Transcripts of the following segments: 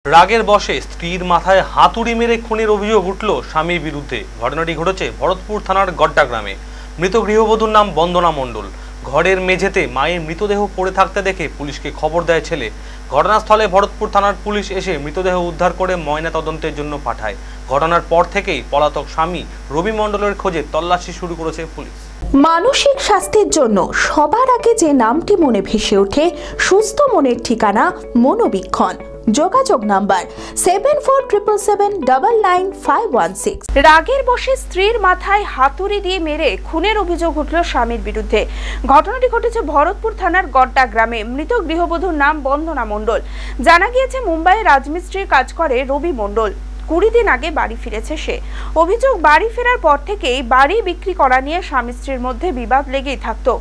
রাগের বশে স্ত্রীর মাথায় হাতুড়ি মেরে খুনের অভিযোগ উঠল স্বামীর বিরুদ্ধে। ঘটনাটি ঘটেছে ভরতপুর থানার গড্ডা গ্রামে। মৃত গৃহবধূর নাম বন্দনা মণ্ডল। ঘরের মেঝেতে মায়ের মৃতদেহ পড়ে থাকতে দেখে পুলিশকে খবর দেয় ছেলে। ঘটনাস্থলে ভরতপুর থানার পুলিশ এসে মৃতদেহ উদ্ধার করে ময়না তদন্তের জন্য পাঠায়। ঘটনার পর থেকেই পলাতক স্বামী রবি মণ্ডলের খোঁজে তল্লাশি শুরু করেছে পুলিশ। মানসিক স্বাস্থ্যের জন্য সবার আগে যে নামটি মনে ভেসে ওঠে, সুস্থ মনের ঠিকানা মনোবীক্ষণ। যোগাযোগ নাম্বার 7477799516। রাগের বশে স্ত্রীর মাথায় হাতুড়ি দিয়ে মেরে খুনের অভিযোগ উঠল স্বামীর বিরুদ্ধে। ঘটনাটি ঘটেছে ভরতপুর থানার গড্ডা গ্রামে। মৃত গৃহবধূর নাম বন্দনা মণ্ডল। জানা গিয়েছে মুম্বাইয়ে রাজমিস্ত্রির কাজ করে রবি মণ্ডল। 20 দিন আগে বাড়ি ফিরেছে সে। অভিযোগ, বাড়ি ফেরার পর থেকেই বাড়ি বিক্রি করা নিয়ে স্বামী স্ত্রীর মধ্যে বিবাদ লেগেই থাকতো।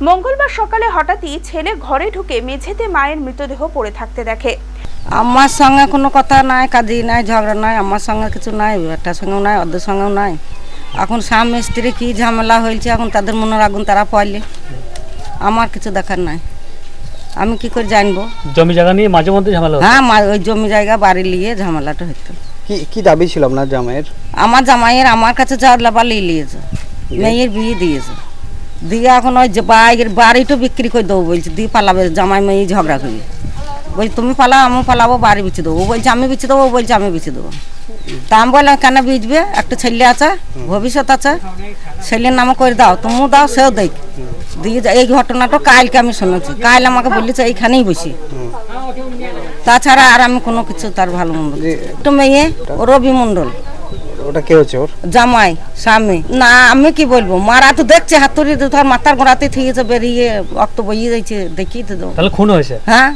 মঙ্গলবার সকালে হঠাৎই ছেলে ঘরে ঢুকে মেঝেতে মায়ের মৃতদেহ পড়ে থাকতে দেখে। আমার সঙ্গে কোনো কথা নাই, কাজই নাই, ঝগড়া নাই, আমার সঙ্গে কিছু নাই, বেটার সঙ্গেও নাই, ওদের সঙ্গেও নাই। এখন স্বামী স্ত্রী কি ঝামেলা হয়েছে, এখন তাদের মনের আগুন তারা পাইলে, আমার কিছু দেখার নাই। আমি কি করে জানবো? জমি জায়গা নিয়ে মাঝে মধ্যে ঝামেলা? হ্যাঁ, ওই জমি জায়গা বাড়ি নিয়ে ঝামেলাটা হতো। কি দাবি ছিল আপনার জামাইয়ের? আমার জামাইয়ের আমার কাছে চার লাভা নিয়েছে, মেয়ের বিয়ে দিয়েছে, দিয়ে এখন ওই বাড়িটা বিক্রি করে দেবো বলছে, দিয়ে পালাবে। জামাই মেয়ে ঝগড়া করি বলছি তুমি পালাও, আমি পালাবো, বাড়ি বিচে দেবো। ও বলছে আমি বিচে দেবো, ও বলছে আমি বিচে দেবো। তা আমি বললাম কেন বিচবে, একটা ছেলে আছে, ভবিষ্যৎ আছে, ছেলের নামে করে দাও, তুমিও দাও, সেও দেখ। দিয়ে এই ঘটনাটা কালকে আমি শুনেছি, কাল আমাকে বলেছে এইখানেই বসি, তাছাড়া আর আমি কোনো কিছু তার ভালো মন্দ। একটু মেয়ে রবি মণ্ডল। ওটা কে হচ্ছে ওর? জামাই, স্বামী। না আমি কি বলবো, মারা তো দেখছে, হাতুড়ি ধর মাথার গোড়াতে থিয়েছে, বেরিয়ে রক্ত বইয়ে যাচ্ছে, দেখি তো। তাহলে খুন হয়েছে? হ্যাঁ।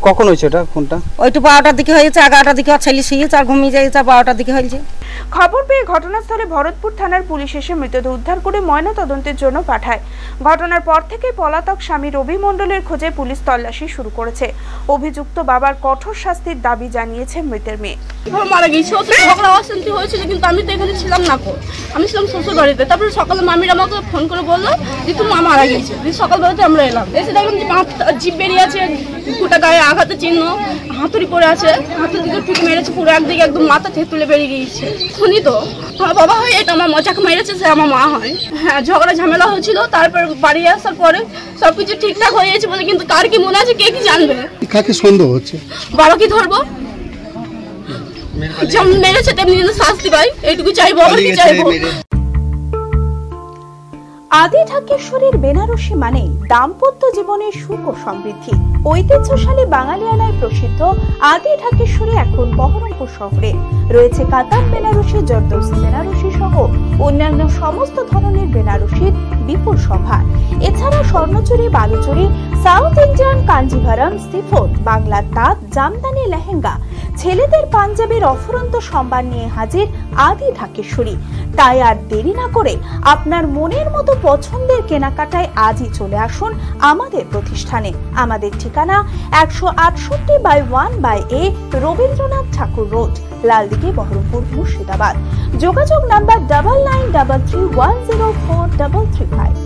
কখন হয়েছে ওটা খুনটা? ওইটু 12টার দিকে হয়েছে, 11টার দিকে ছেলে শুয়েছে আর ঘুমিয়ে যাইছে, 12টার দিকে হয়েছে। খবর পেয়ে ঘটনাস্থলে ভরতপুর থানার পুলিশ এসে মৃতদেহ উদ্ধার করে ময়না তদন্তের জন্য পাঠায়। ঘটনার পর থেকে পলাতক স্বামী রবি মণ্ডলের খোঁজে পুলিশ তল্লাশি শুরু করেছে। অভিযুক্ত বাবার কঠোর শাস্তির দাবি জানিয়েছে মৃতের মেয়ে। মারা গেছে, ঝগড়া অশান্তি হয়েছিল, কিন্তু আমি তো এখানে ছিলাম না, আমি ছিলাম শ্বশুর বাড়িতে। তারপরে সকালে মামির আমাকে ফোন করে বললো যে তুমি মা মারা গেছে। সকালবেলাতে আমরা এলাম, এসে দেখলাম যে জিভ বেরিয়ে আছে, গোটা গায়ে আঘাতের চিহ্ন, হাতুড়ি পড়ে আছে, হাতুড়ি দিকে ঠিক মেরেছে, পুরো একদিকে একদম মাথা থেকে তুলে বেরিয়ে গিয়েছে। শুনি তো আমার বাবা হয়, এটা আমার মজাকে মেরেছে, সে আমার মা হয়। হ্যাঁ, ঝগড়া ঝামেলা হয়েছিল, তারপর বাড়ি আসার পরে সবকিছু ঠিকঠাক হয়ে গেছে বলে, কিন্তু কার কি মনে আছে কে কি জানবে। কাকে সন্দেহ হচ্ছে? বাবাকে ধরবো, যেমন মেরেছে তেমনি শাস্তি পাই, এইটুকু চাইবো। আমার কি চাইবো? আদি ঢাকেশ্বরীর বেনারসি মানে দাম্পত্য জীবনের সুখ ও সমৃদ্ধি। ঐতিহ্যশালী বাঙালিয়ানায় প্রসিদ্ধ আদি ঢাকেশ্বরী এখন বহরমপুর শহরে রয়েছে। কাতার বেনারসি, জর্দৌসি বেনারসি সহ অন্যান্য সমস্ত ধরনের বেনারসির বিপুল সম্ভার। এছাড়া Swarnachuri, Baluchari, South Indian Kanjeevaram, chiffon, বাংলার তাঁত, জামদানি লেহেঙ্গা, ছেলেদের পাঞ্জাবির অফুরন্ত সম্ভার নিয়ে হাজির আদি ঢাকেশ্বরী। তাই আর দেরি না করে আপনার মনের মতো পছন্দের কেনাকাটায় আজই চলে আসুন আমাদের প্রতিষ্ঠানে। আমাদের ঠিকানা 168/1/A রবীন্দ্রনাথ ঠাকুর রোড, লালদিঘি, বহরমপুর, মুর্শিদাবাদ। যোগাযোগ নাম্বার 9933104335।